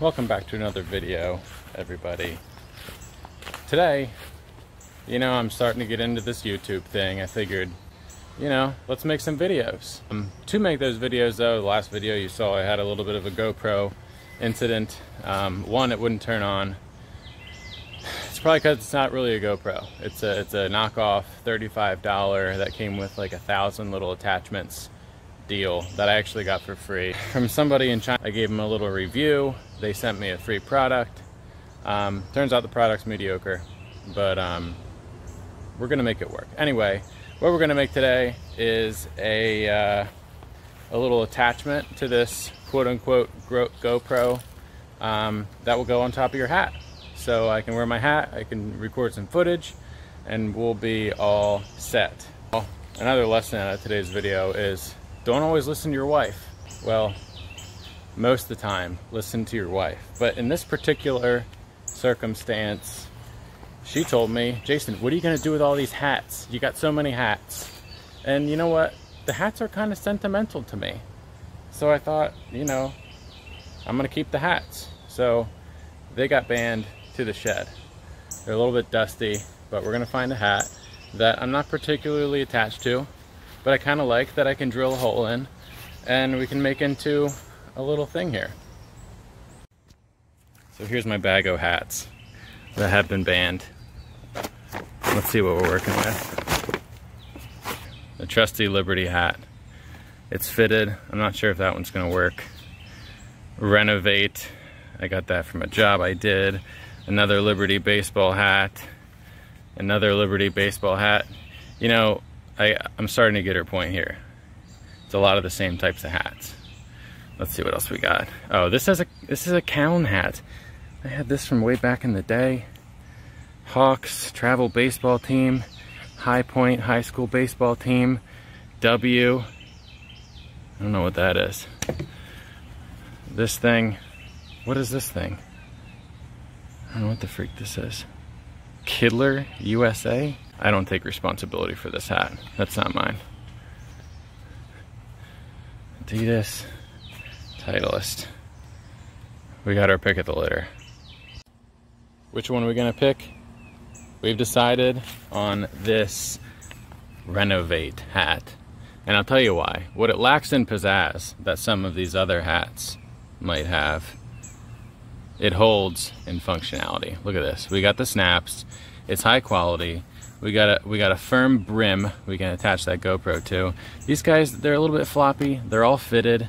welcome back to another video, everybody. Today, I'm starting to get into this YouTube thing. I figured, let's make some videos. To make those videos though, the last video you saw, I had a little bit of a GoPro incident. One, it wouldn't turn on. It's probably because it's not really a GoPro. It's a knockoff $35 that came with like 1,000 little attachments deal that I actually got for free from somebody in China. I gave them a little review. They sent me a free product. Turns out the product's mediocre, but we're gonna make it work. Anyway, what we're gonna make today is a little attachment to this quote-unquote GoPro that will go on top of your hat. So I can wear my hat, I can record some footage, and we'll be all set. Another lesson out of today's video is don't always listen to your wife. Well, most of the time, listen to your wife. But in this particular circumstance, she told me, Jason, what are you gonna do with all these hats? You got so many hats. And you know what? The hats are kind of sentimental to me. So I thought, I'm gonna keep the hats. So they got banned to the shed. They're a little bit dusty, but we're gonna find a hat that I'm not particularly attached to, but I kind of like that I can drill a hole in and we can make into a little thing here. So here's my bag of hats that have been banned. Let's see what we're working with. The trusty Liberty hat. It's fitted. I'm not sure if that one's gonna work. Renovate. I got that from a job I did. Another Liberty baseball hat. Another Liberty baseball hat. I'm starting to get her point here. It's a lot of the same types of hats. Let's see what else we got. Oh, this is a Cowan hat. I had this from way back in the day. Hawks travel baseball team, High Point high school baseball team, W. I don't know what that is. This thing, what is this thing? I don't know what the freak this is. Kidler USA? I don't take responsibility for this hat. That's not mine. Adidas, Titleist. We got our pick of the litter. Which one are we gonna pick? We've decided on this Renovate hat. And I'll tell you why. What it lacks in pizzazz that some of these other hats might have, it holds in functionality. Look at this. We got the snaps. It's high quality. We got a firm brim we can attach that GoPro to. These guys, they're a little bit floppy. They're all fitted.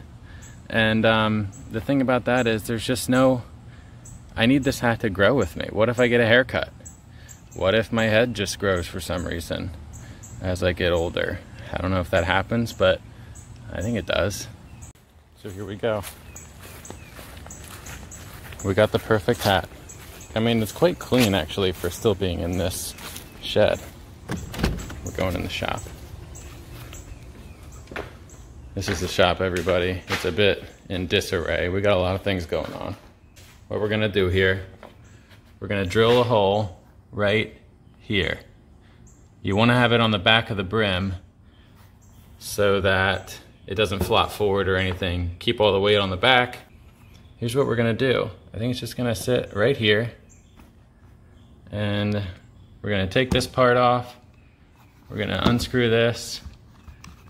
And the thing about that is there's just I need this hat to grow with me. What if I get a haircut? What if my head just grows for some reason as I get older? I don't know if that happens, but I think it does. So here we go. We got the perfect hat. I mean, it's quite clean actually for still being in this shed. We're going in the shop. This is the shop, everybody. It's a bit in disarray. We got a lot of things going on. What we're gonna do here, we're gonna drill a hole right here. You wanna have it on the back of the brim so that it doesn't flop forward or anything. Keep all the weight on the back. Here's what we're gonna do. I think it's just gonna sit right here. And we're gonna take this part off. We're gonna unscrew this.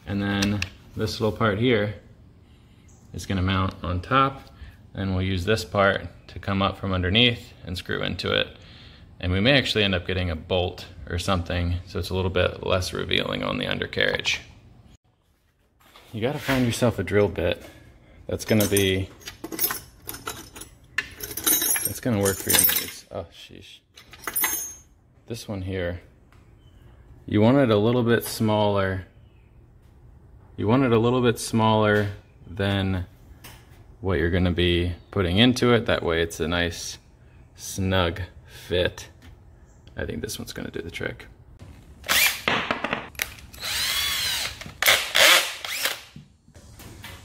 And then this little part here is gonna mount on top. And we'll use this part to come up from underneath and screw into it. And we may actually end up getting a bolt or something, so it's a little bit less revealing on the undercarriage. You gotta find yourself a drill bit that's gonna work for your needs. Oh, sheesh. This one here, you want it a little bit smaller. You want it a little bit smaller than what you're gonna be putting into it. That way it's a nice, snug fit. I think this one's gonna do the trick.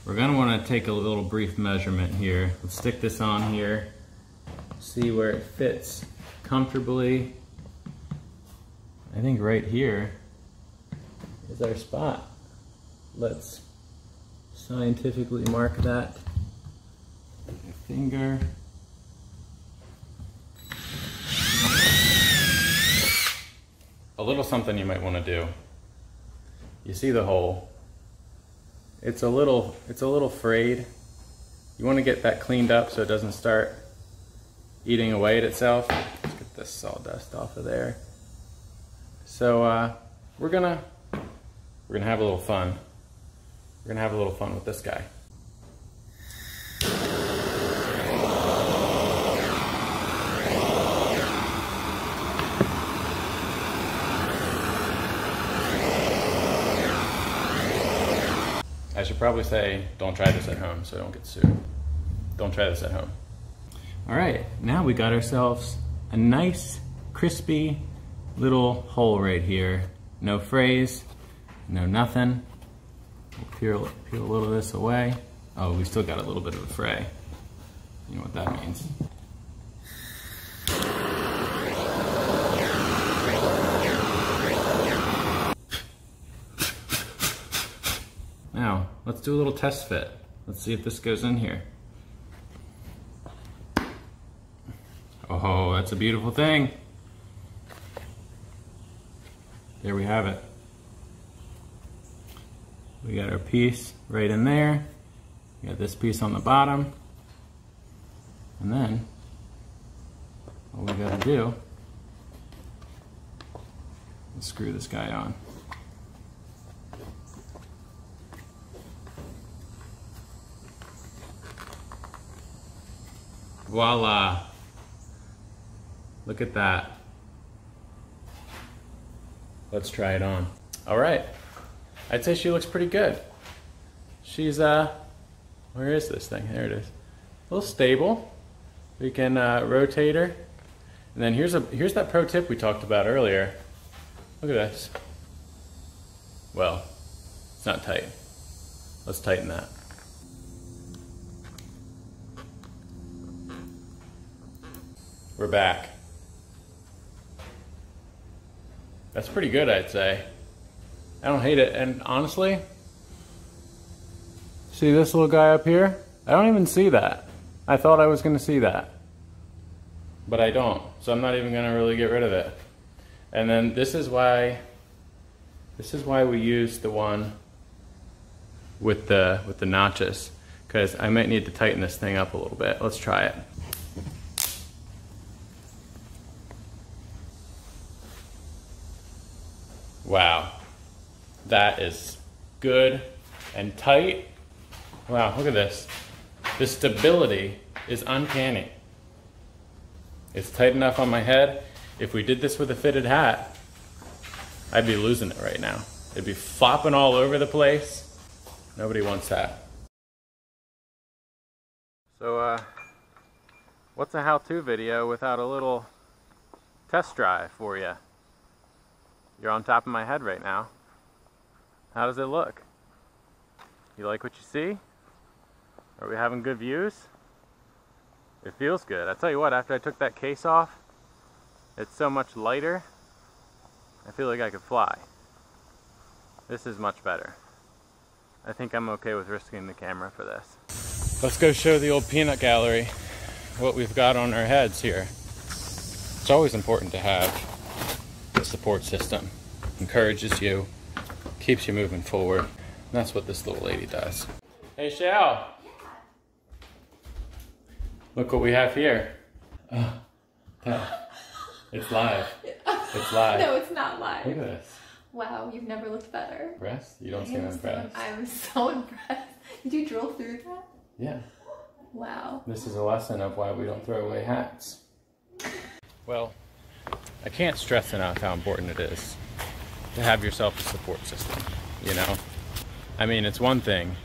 We're gonna wanna take a little brief measurement here. Let's stick this on here. See where it fits comfortably. I think right here is our spot. Let's scientifically mark that with a finger. little something you might want to do. You see the hole. It's a little frayed. You want to get that cleaned up so it doesn't start eating away at itself. Let's get this sawdust off of there. So we're gonna have a little fun. We're gonna have a little fun with this guy. I should probably say, don't try this at home so I don't get sued. Don't try this at home. All right, now we got ourselves a nice, crispy little hole right here. No frays, no nothing. We'll peel a little of this away. Oh, we still got a little bit of a fray. You know what that means. Now, let's do a little test fit. Let's see if this goes in here. Oh, that's a beautiful thing. There we have it. We got our piece right in there. We got this piece on the bottom. And then, all we gotta do is screw this guy on. Voila! Look at that. Let's try it on. All right. I'd say she looks pretty good. She's, where is this thing? There it is. A little stable. We can rotate her. And then here's that pro tip we talked about earlier. Look at this. Well, it's not tight. Let's tighten that. We're back. That's pretty good, I'd say. I don't hate it, and honestly, see this little guy up here? I don't even see that. I thought I was gonna see that, but I don't, so I'm not even gonna really get rid of it. And then this is why we use the one with the notches, because I might need to tighten this thing up a little bit. Let's try it. Wow, that is good and tight. Wow, look at this. The stability is uncanny. It's tight enough on my head. If we did this with a fitted hat, I'd be losing it right now. It'd be flopping all over the place. Nobody wants that. So, what's a how-to video without a little test drive for you? You're on top of my head right now. How does it look? You like what you see? Are we having good views? It feels good. I tell you what, after I took that case off, it's so much lighter. I feel like I could fly. This is much better. I think I'm okay with risking the camera for this. Let's go show the old peanut gallery what we've got on our heads here. It's always important to have a support system. Encourages you, keeps you moving forward. And that's what this little lady does. Hey Shell! Look what we have here. It's live. It's live. No, it's not live. Look at this. Wow, you've never looked better. Impressed? You don't seem impressed. I'm so impressed. Did you drill through that? Yeah. Wow. This is a lesson of why we don't throw away hats. Well, I can't stress enough how important it is to have yourself a support system, you know? I mean, it's one thing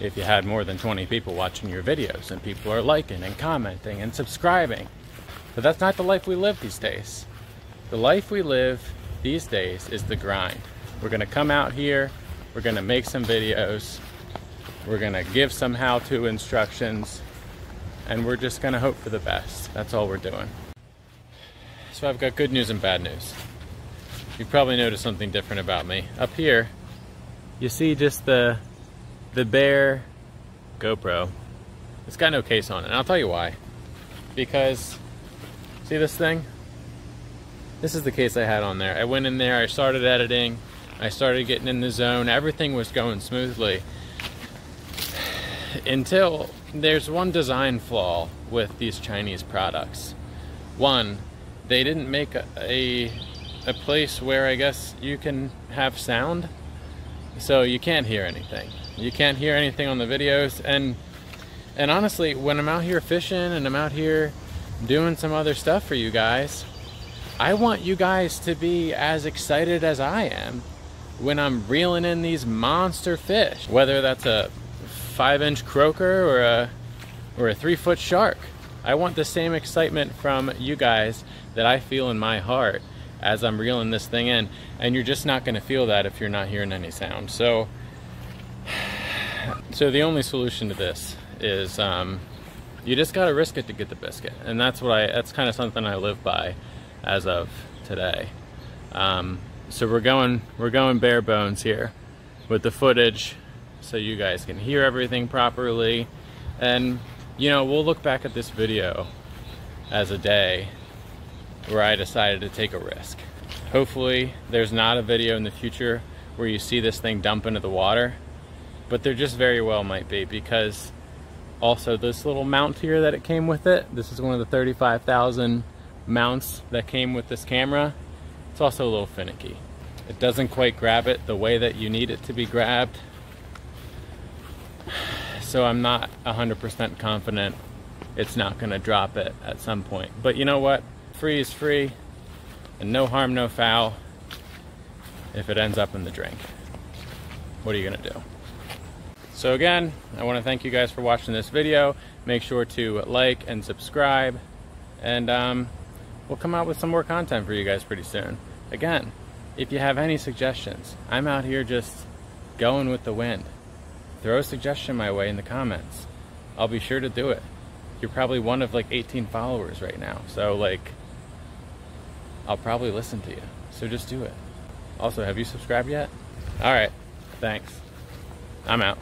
if you had more than 20 people watching your videos and people are liking and commenting and subscribing, but that's not the life we live these days. The life we live these days is the grind. We're gonna come out here, we're gonna make some videos, we're gonna give some how-to instructions, and we're just gonna hope for the best. That's all we're doing. So I've got good news and bad news. You've probably noticed something different about me. Up here, you see just the bare GoPro. It's got no case on it, and I'll tell you why. Because, see this thing? This is the case I had on there. I went in there, I started editing, I started getting in the zone, everything was going smoothly. Until there's one design flaw with these Chinese products. One, they didn't make a place where I guess you can have sound, so you can't hear anything. You can't hear anything on the videos, and honestly, when I'm out here fishing and I'm out here doing some other stuff for you guys, I want you guys to be as excited as I am when I'm reeling in these monster fish, whether that's a 5-inch croaker or a 3-foot shark. I want the same excitement from you guys that I feel in my heart as I'm reeling this thing in, and you're just not going to feel that if you're not hearing any sound. So the only solution to this is you just got to risk it to get the biscuit, and that's kind of something I live by as of today. So we're going bare bones here with the footage, so you guys can hear everything properly, and you know, we'll look back at this video as a day where I decided to take a risk. Hopefully there's not a video in the future where you see this thing dump into the water, but there just very well might be, because also this little mount here that it came with it, this is one of the 35,000 mounts that came with this camera. It's also a little finicky. It doesn't quite grab it the way that you need it to be grabbed. So I'm not 100% confident it's not gonna drop it at some point. But you know what? Free is free, and no harm, no foul if it ends up in the drink. What are you gonna do? So again, I wanna thank you guys for watching this video. Make sure to like and subscribe, and we'll come out with some more content for you guys pretty soon. Again, if you have any suggestions, I'm out here just going with the wind. Throw a suggestion my way in the comments. I'll be sure to do it. You're probably one of like 18 followers right now, so like, I'll probably listen to you. So just do it. Also, have you subscribed yet? All right, thanks. I'm out.